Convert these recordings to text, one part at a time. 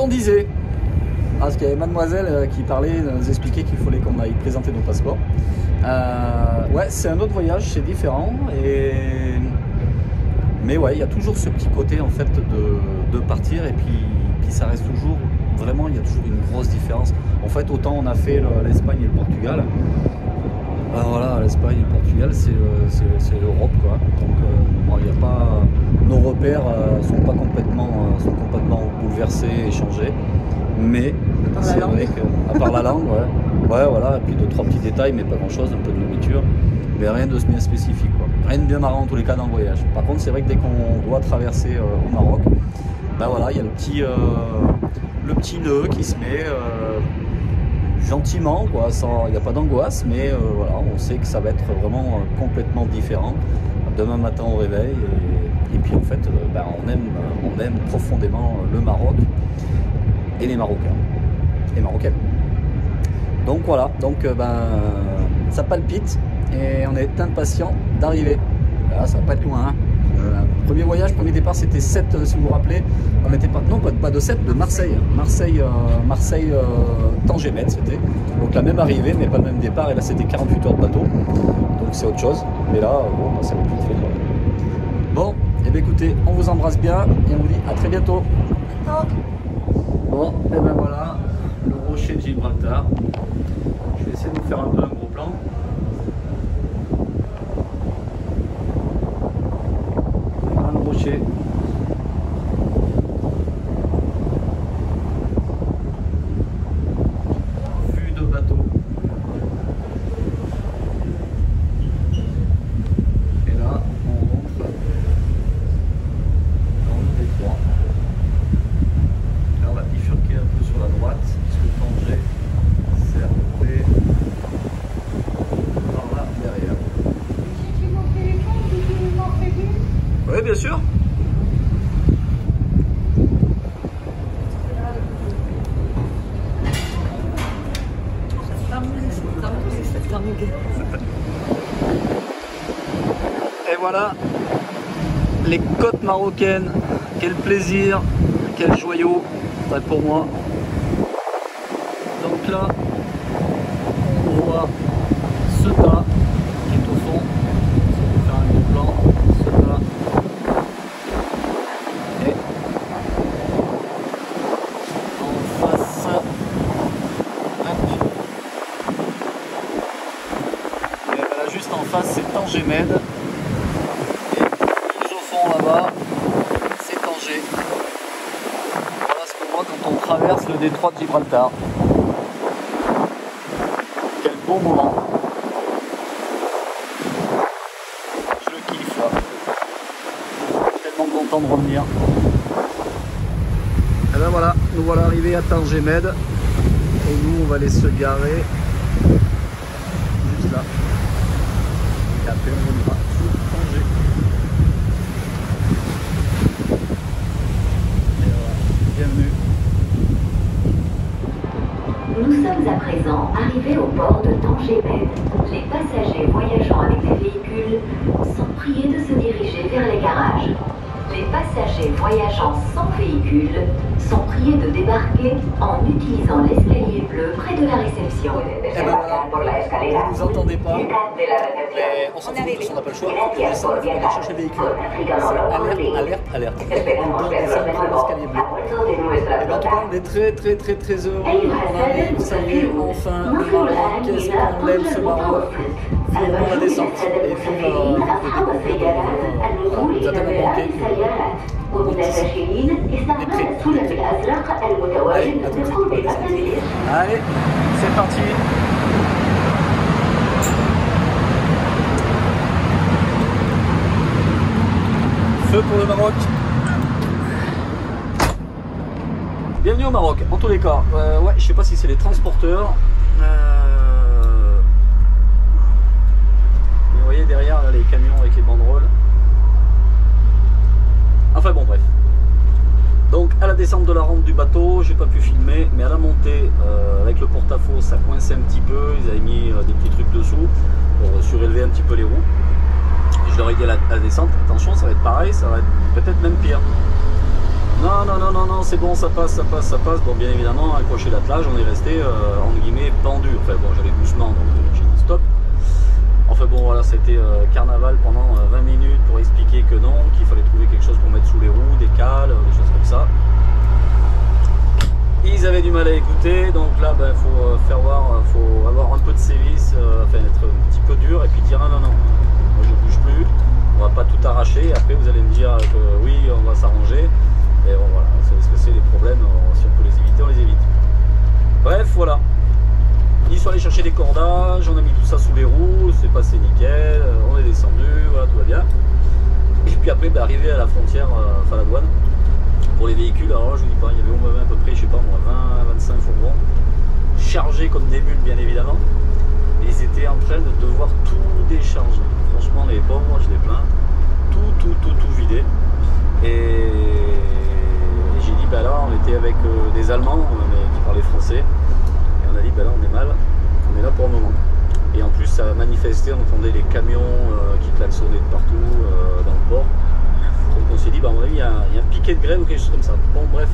qu'on disait, parce qu'il y avait mademoiselle qui parlait, nous expliquait qu'il fallait qu'on aille présenter nos passeports. Ouais, c'est un autre voyage, c'est différent. Mais ouais, il y a toujours ce petit côté en fait de partir et puis ça reste toujours, vraiment, il y a toujours une grosse différence. En fait, autant on a fait l'Espagne et le Portugal. Voilà, l'Espagne et le Portugal, c'est l'Europe, quoi. Donc, bon, il y a pas, nos repères sont complètement bouleversés et changés. Mais c'est vrai qu'à part la langue, ouais, voilà, et puis 2-3 petits détails, mais pas grand-chose, un peu de nourriture, mais rien de bien spécifique, quoi. Rien de bien marrant en tous les cas dans le voyage. Par contre, c'est vrai que dès qu'on doit traverser au Maroc, ben voilà, il y a le petit nœud qui se met gentiment, quoi. Il n'y a pas d'angoisse, mais voilà, on sait que ça va être vraiment complètement différent demain matin au réveil. Et puis en fait, ben, on aime profondément le Maroc et les Marocains et Marocaines. Donc voilà, donc ben, ça palpite et on est impatient d'arriver. Là, ça va pas être loin, hein. Premier voyage, premier départ, c'était 7, si vous vous rappelez. On était pas, non, pas de 7, de Marseille. Marseille, Tanger-Med, c'était. Donc la même arrivée, mais pas le même départ. Et là, c'était 48 heures de bateau. Donc c'est autre chose. Mais là, bon, ça va être vite fait. Bon, et bien écoutez, on vous embrasse bien et on vous dit à très bientôt. Bon, et ben voilà, le rocher de Gibraltar. Je vais essayer de vous faire un peu un gros plan. Voilà le rocher. Vue de bateau. Et là, on rentre dans le détroit. Là, on va bifurquer un peu sur la droite, parce que Tanger, c'est à peu près par là derrière. Oui, bien sûr. Et voilà les côtes marocaines. Quel plaisir, quel joyau, enfin, pour moi. Donc là, on voit ce tas qui est au fond. On va faire un gros plan. Ce tas. Et en face, et voilà, juste en face, c'est Tanger-Med. Là-bas, c'est Tanger. Voilà ce qu'on voit quand on traverse le détroit de Gibraltar. Quel beau moment. Je le kiffe là. Tellement content de revenir. Et ben voilà, nous voilà arrivés à Tanger-Med. Et nous on va aller se garer juste là. Et après on reviendra sur Tanger. Bienvenue. Nous sommes à présent arrivés au port de Tanger-Med. Les passagers voyageant avec des véhicules sont priés de se diriger vers les garages. Les passagers voyageant sans véhicule sont priés de débarquer en utilisant l'escalier bleu près de la réception. Vous nous entendez pas, mais on s'en fout, parce qu'on n'a pas le choix, il faut qu'on descende, il faut qu'on aille chercher le véhicule. C'est alerte, alerte, alerte. On doit descendre par l'escalier bleu. Et bien en tout cas, on est très heureux, on arrive, ça y est, enfin, le Maroc, qu'est-ce qu'on aime ce Maroc. Vivement la descente, et vive le début. Voilà, nous a tellement manqué que... Allez, à tout de suite pour la descente. Allez, c'est parti. Feu pour le Maroc. Bienvenue au Maroc, en tous les cas. Ouais, je sais pas si c'est les transporteurs. Vous voyez derrière là, les camions avec les banderoles. Enfin bon, bref. Donc à la descente de la rampe du bateau, j'ai pas pu filmer, mais à la montée avec le porte-à-faux, ça coinçait un petit peu. Ils avaient mis des petits trucs dessous pour surélever un petit peu les roues. Je leur ai dit à la descente, attention, ça va être pareil, ça va être peut-être même pire. Non, non, non, non, non, c'est bon, ça passe, ça passe, ça passe. Bon, bien évidemment, accroché l'attelage, on est resté, entre guillemets, pendu. Enfin bon, j'allais doucement, donc j'ai dit stop. Enfin bon, voilà, c'était carnaval pendant 20 minutes pour expliquer que non, qu'il fallait trouver quelque chose pour mettre sous les roues, des cales, des choses comme ça. Ils avaient du mal à écouter, donc là, ben, faut avoir un peu de sévice, enfin être un petit peu dur et puis dire non, non, non, moi je bouge plus, on va pas tout arracher. Après, vous allez me dire que oui, on va s'arranger. Et bon, voilà, vous savez ce que c'est, les problèmes, si on peut les éviter, on les évite. Bref, voilà. Ils sont allés chercher des cordages, on a mis tout ça sous les roues, c'est passé nickel, on est descendu, voilà, tout va bien. Et puis après, ben, arrivé à la frontière, enfin la douane, pour les véhicules, alors là, je vous dis pas, il y avait au moins à peu près, je sais pas moi, 20-25 fourgons, chargés comme des mules, bien évidemment. Et ils étaient en train de devoir tout décharger. Franchement, les pauvres, je les plains, tout vidé. Et j'ai dit, bah là, on était avec des Allemands, mais qui parlaient français. Et on a dit, bah là, on est mal, on est là pour le moment. Et en plus, ça a manifesté, on entendait les camions qui klaxonnaient de partout dans le port. Donc on s'est dit, bah, à mon avis, il y a un piquet de grève ou quelque chose comme ça. Bon, bref.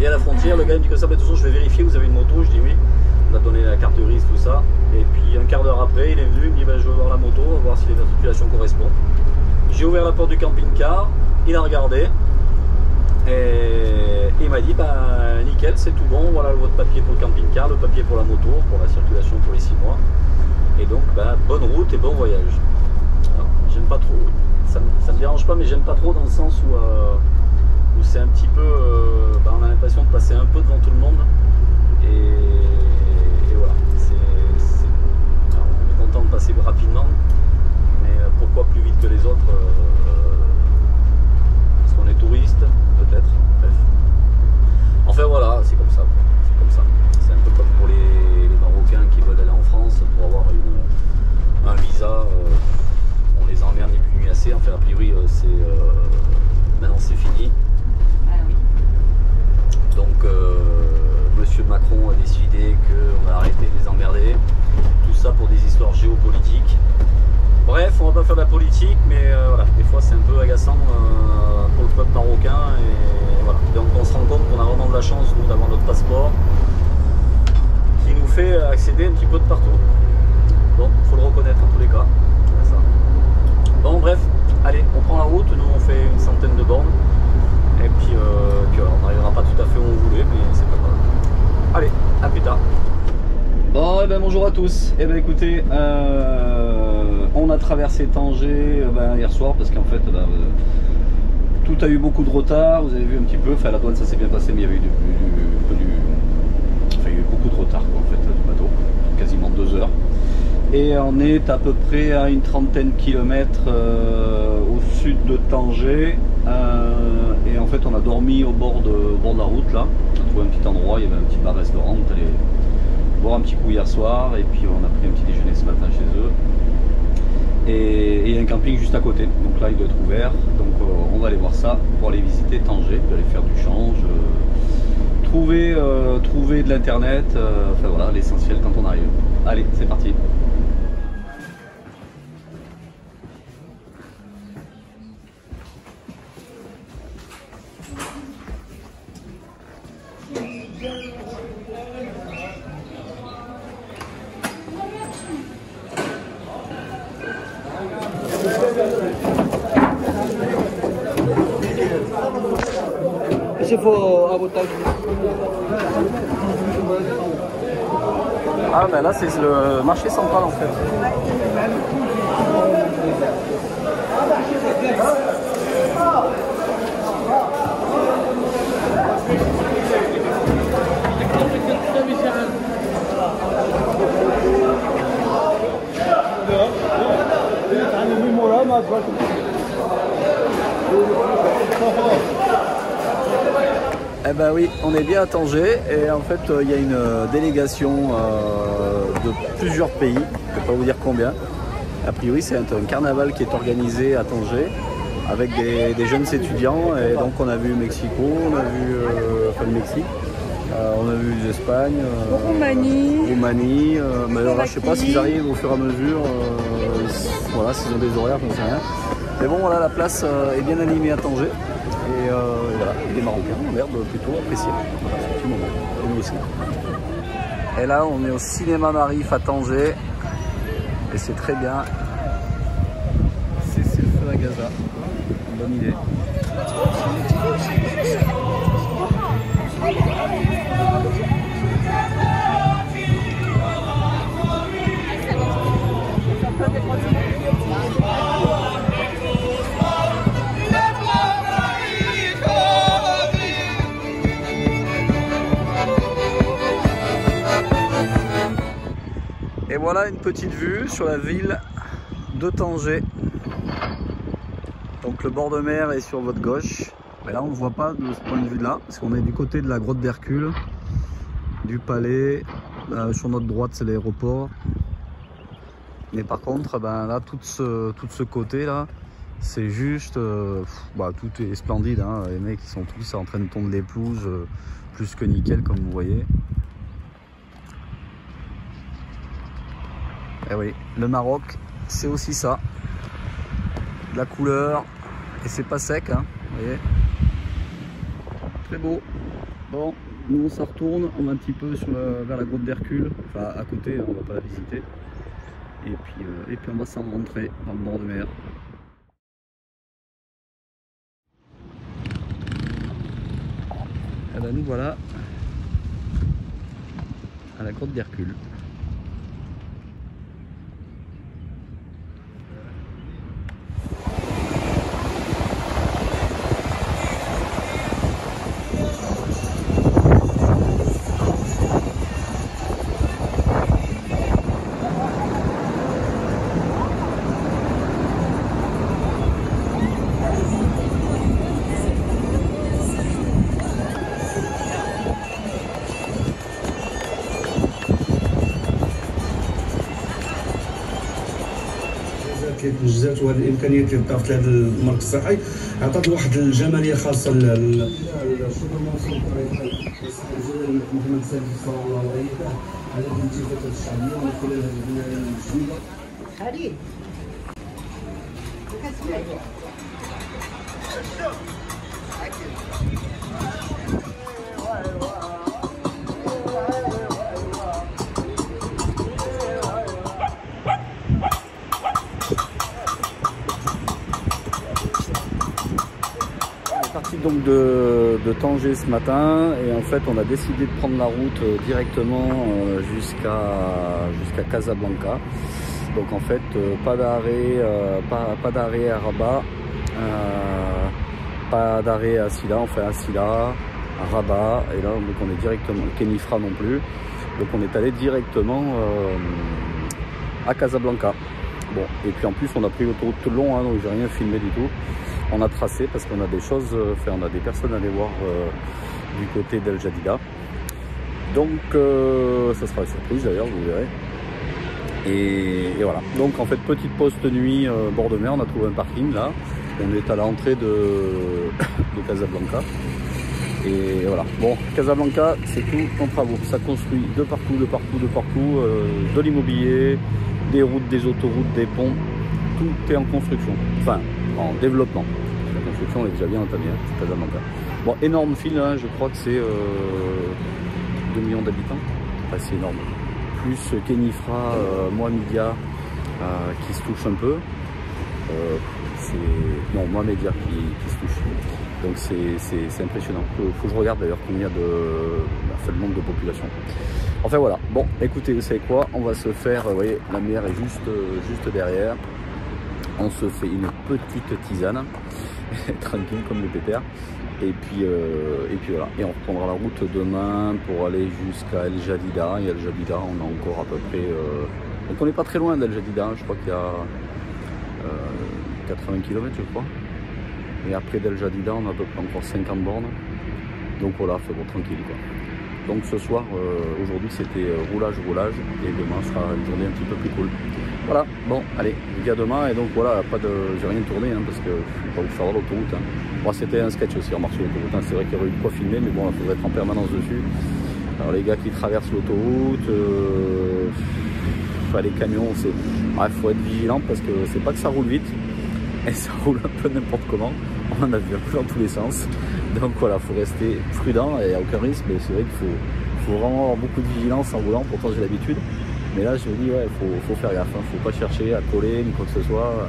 Et à la frontière, le gars me dit que ça, bah, de toute façon, je vais vérifier, vous avez une moto? Je dis oui. On a donné la carte grise, tout ça. Et puis un quart d'heure après, il est venu, il me dit, bah, je veux voir la moto, voir si l'immatriculation correspond. J'ai ouvert la porte du camping-car, il a regardé et il m'a dit bah nickel, c'est tout bon, voilà votre papier pour le camping-car, le papier pour la moto, pour la circulation pour les 6 mois. Et donc bah, bonne route et bon voyage. Alors, j'aime pas trop, ça me dérange pas, mais j'aime pas trop dans le sens où c'est un petit peu, bah, on a l'impression de passer un peu devant tout le monde. Et voilà, alors, on est content de passer rapidement. Mais pourquoi plus vite que les autres parce qu'on est touriste, peut-être. Bref. Enfin voilà, c'est comme ça. C'est comme ça. C'est un peu comme pour les Marocains qui veulent aller en France pour avoir un visa. On les emmerde ni plus ni assez. Enfin, a priori, maintenant c'est fini. Ah oui. Donc, Monsieur Macron a décidé qu'on va arrêter de les emmerder. Tout ça pour des histoires géopolitiques. Bref, on va pas faire de la politique, mais voilà, des fois c'est un peu agaçant pour le peuple marocain. Et voilà. Donc on se rend compte qu'on a vraiment de la chance, nous, d'avoir notre passeport qui nous fait accéder un petit peu de partout. Bon, il faut le reconnaître en tous les cas. Ça. Bon, bref, allez, on prend la route, nous on fait une centaine de bornes. Et puis on n'arrivera pas tout à fait où on voulait, mais c'est pas grave. Allez, à plus tard. Bon, et ben bonjour à tous. Et ben écoutez, on a traversé Tanger hier soir parce qu'en fait, tout a eu beaucoup de retard. Vous avez vu un petit peu. Enfin, la douane ça s'est bien passé, mais il y avait enfin, il y a eu beaucoup de retard quoi, en fait du bateau, quasiment 2 heures. Et on est à peu près à une trentaine de kilomètres au sud de Tanger. Et en fait, on a dormi au bord de la route là. On a trouvé un petit endroit. Il y avait un petit bar-restaurant. On est allé boire un petit coup hier soir et puis on a pris un petit déjeuner ce matin chez eux et il y a un camping juste à côté, donc là il doit être ouvert, donc on va aller voir ça pour aller visiter Tanger, puis aller faire du change, trouver de l'internet, enfin voilà l'essentiel quand on arrive. Allez, c'est parti. Il faut à votre avis. Ah ben là c'est le marché central en fait. Eh ben oui, on est bien à Tanger et en fait il y a une délégation de plusieurs pays, je ne peux pas vous dire combien. A priori c'est un carnaval qui est organisé à Tanger avec des jeunes étudiants et donc on a vu Mexico, on a vu enfin, le Mexique, on a vu l'Espagne, Roumanie, mais alors là je sais pas s'ils arrivent au fur et à mesure, voilà, s'ils ont des horaires, je ne sais rien. Mais bon voilà, la place est bien animée à Tanger. Et voilà, les Marocains ont l'air de plutôt apprécier ce petit moment, et nous aussi. Et là, on est au cinéma Marif à Tanger, et c'est très bien. C'est le feu à Gaza, bonne idée. Et voilà une petite vue sur la ville de Tanger. Donc le bord de mer est sur votre gauche. Mais là on ne voit pas de ce point de vue là, parce qu'on est du côté de la grotte d'Hercule, du palais. Sur notre droite c'est l'aéroport. Mais par contre là tout ce côté là, c'est juste tout est splendide, hein. Les mecs ils sont tous en train de tondre les pelouses, plus que nickel comme vous voyez. Et oui, le Maroc, c'est aussi ça. De la couleur, et c'est pas sec, hein, vous voyez. Très beau. Bon, nous on s'en retourne, on va un petit peu vers la grotte d'Hercule, enfin à côté, on va pas la visiter. Et puis on va s'en rentrer dans le bord de mer. Et ben nous voilà à la grotte d'Hercule. الجزات وهذه الامكانيات اللي ضافت لهذا المركز الصحي عطات واحد الجماليه خاصه للسوبرمارشي محمد السادس صلى الله عليه وسلم على الانتفاضه الشعبيه ومن خلال هذه البنايه الجديده خليل donc de Tanger ce matin, et en fait on a décidé de prendre la route directement jusqu'à Casablanca. Donc en fait pas d'arrêt à Rabat, pas d'arrêt à Silla, on fait à Silla, à Rabat, et là donc on est directement Kenifra non plus, donc on est allé directement à Casablanca. Bon, et puis en plus on a pris l'autoroute tout le long, hein, donc j'ai rien filmé du tout. On a tracé parce qu'on a des choses, on a des personnes à aller voir du côté d'El Jadida. Donc ça sera une surprise d'ailleurs, vous verrez. Et voilà. Donc en fait petite poste nuit bord de mer, on a trouvé un parking là. On est à l'entrée de Casablanca. Et voilà. Bon, Casablanca c'est tout en travaux. Ça construit de partout, de l'immobilier, des routes, des autoroutes, des ponts. Tout est en construction. Enfin, en développement. La construction est déjà bien entamée, hein, c'est Casablanca. Bon, énorme ville, hein, je crois que c'est 2 millions d'habitants. Enfin, c'est énorme. Plus Kenifra, Mohamedia qui se touche un peu. Non, Mohamedia qui se touche. Donc c'est impressionnant. Faut que je regarde d'ailleurs combien fait le nombre de population. Enfin voilà. Bon, écoutez, vous savez quoi? On va se faire, vous voyez, la mer est juste derrière. On se fait une petite tisane, tranquille comme le pépère, et puis voilà. Et on reprendra la route demain pour aller jusqu'à El Jadida. Et El Jadida, on a encore à peu près... Donc on n'est pas très loin d'El Jadida, je crois qu'il y a 80 km je crois. Et après d'El Jadida, on a à peu près encore 50 bornes. Donc voilà, c'est bon, tranquille quoi. Donc ce soir, aujourd'hui c'était roulage, et demain sera une journée un petit peu plus cool. Voilà, bon, allez, je vous dis à demain, et donc voilà, j'ai rien tourné, hein, parce que je ne vais pas vous faire l'autoroute. Hein. Bon, c'était un sketch aussi en marche sur l'autoroute, hein. C'est vrai qu'il y aurait eu de quoi filmer, mais bon, il faudrait être en permanence dessus. Alors les gars qui traversent l'autoroute, les camions, il faut être vigilant, parce que c'est pas que ça roule vite, et ça roule un peu n'importe comment. on en a vu un peu dans tous les sens. Donc voilà, il faut rester prudent et à aucun risque, mais c'est vrai qu'il faut vraiment avoir beaucoup de vigilance en roulant, pourtant j'ai l'habitude. Mais là je me dis ouais, faut faire gaffe, faut pas chercher à coller ni quoi que ce soit.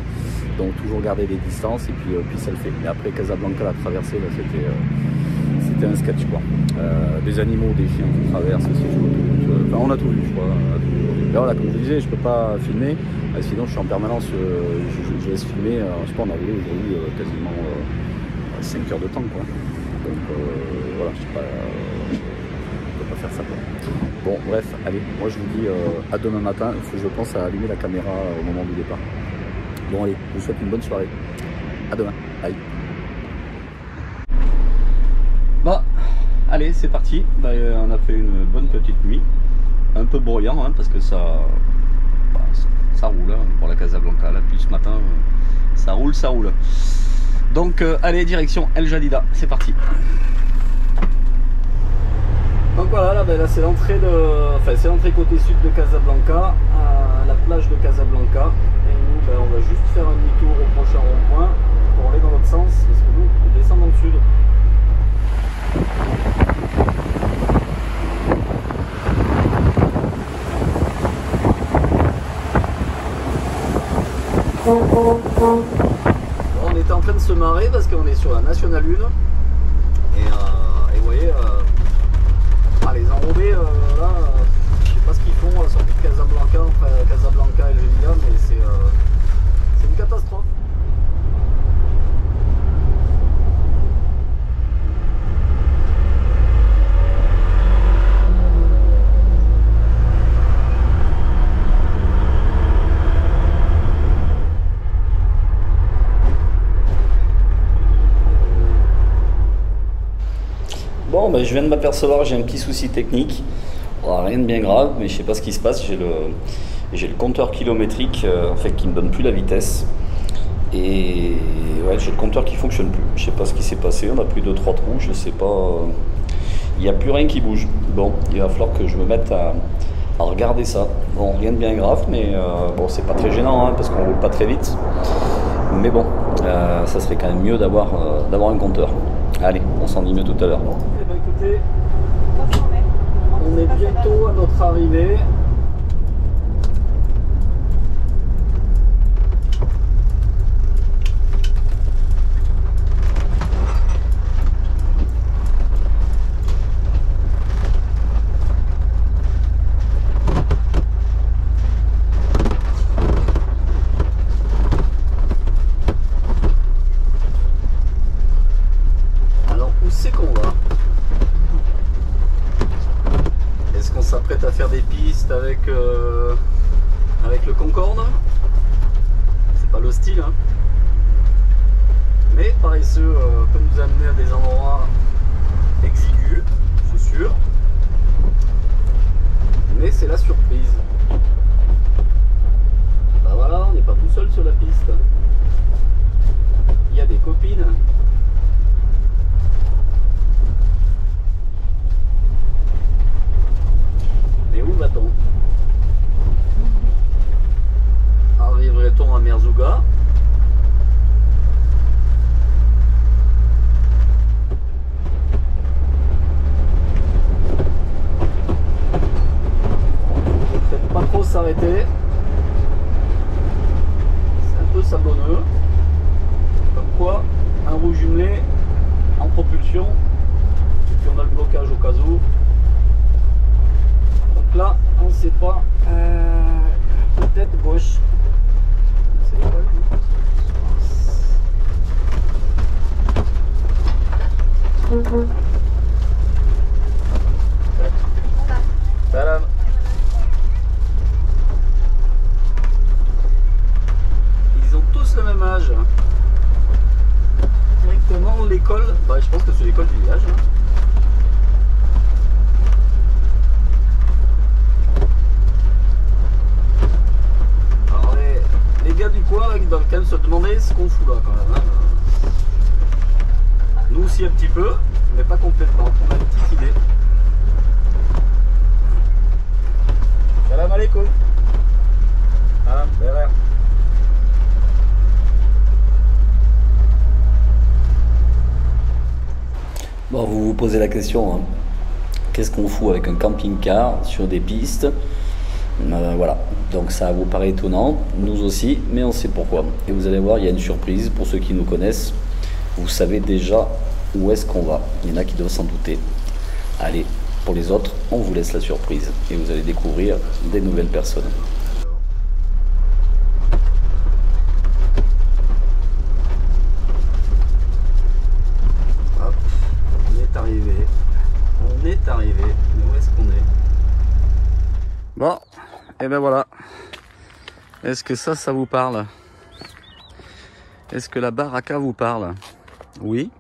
Donc toujours garder des distances et puis ça le fait. Mais après Casablanca, la traversée, là c'était un sketch quoi. Des animaux, des chiens qui traversent aussi, enfin, on a tout vu je crois. Là voilà, comme je vous disais, je peux pas filmer, sinon je suis en permanence, je laisse filmer, je sais pas, on a roulé aujourd'hui quasiment 5 heures de temps quoi. Donc voilà, je sais pas, on peut pas faire ça quoi. Bon bref, allez, moi je vous dis à demain matin, il faut que je pense à allumer la caméra au moment du départ. Bon allez, je vous souhaite une bonne soirée. À demain. Bye. Bah, allez, c'est parti. Bah, on a fait une bonne petite nuit. Un peu bruyant, hein, parce que ça roule hein, pour la Casablanca. Là, depuis ce matin, ça roule. Donc, allez, direction El Jadida. C'est parti. Donc voilà, là, ben, là c'est l'entrée c'est l'entrée côté sud de Casablanca, à la plage de Casablanca. Et nous, ben, on va juste faire un demi-tour au prochain rond-point pour aller dans l'autre sens, parce que nous, on descend dans le sud. Bon, on était en train de se marrer parce qu'on est sur la Nationale 1 et vous voyez les enrobés là, je sais pas ce qu'ils font à la sortie de Casablanca, entre Casablanca et El Jadida, mais c'est une catastrophe. Bon, ben, je viens de m'apercevoir que j'ai un petit souci technique. Rien de bien grave, mais je sais pas ce qui se passe. J'ai le compteur kilométrique en fait, qui ne me donne plus la vitesse. Et ouais, j'ai le compteur qui fonctionne plus. Je sais pas ce qui s'est passé. On a plus de 3 trous. Je sais pas. Il n'y a plus rien qui bouge. Bon, il va falloir que je me mette à regarder ça. Bon, rien de bien grave, mais bon, c'est pas très gênant hein, parce qu'on roule pas très vite. Mais bon, ça serait quand même mieux d'avoir un compteur. Allez, on s'en y met tout à l'heure. Eh ben écoutez, on est bientôt à notre arrivée. À faire des pistes avec le Concorde. C'est pas le style hein. Mais paresseux peut nous amener à des endroits exigus, c'est sûr, mais c'est la surprise. Bah voilà, on n'est pas tout seul sur la piste, il y a des copines. Et où va-t-on? Arriverait-on à Merzouga? On ne peut peut-être pas trop s'arrêter. C'est un peu sablonneux. Comme quoi, un roue jumelé en propulsion. Et puis on a le blocage au cas où. Là, on ne sait pas, peut-être gauche. C'est l'école, Salam. Ils ont tous le même âge. Directement l'école, bah, je pense que c'est l'école du village. Hein. Du coin là, dans lequel se demander ce qu'on fout là quand même hein. Nous aussi un petit peu, mais pas complètement, on a une petite idée. Salam alaikum. Salam, derrière. posez la question, hein. Qu'est-ce qu'on fout avec un camping-car sur des pistes? Voilà, donc ça vous paraît étonnant, nous aussi, mais on sait pourquoi. Et vous allez voir, il y a une surprise pour ceux qui nous connaissent. Vous savez déjà où est-ce qu'on va. Il y en a qui doivent s'en douter. Allez, pour les autres, on vous laisse la surprise et vous allez découvrir des nouvelles personnes. Hop, on est arrivé. On est arrivé. Mais où est-ce qu'on est? Bon, et ben voilà. Est-ce que ça vous parle? Est-ce que la baraka vous parle? Oui.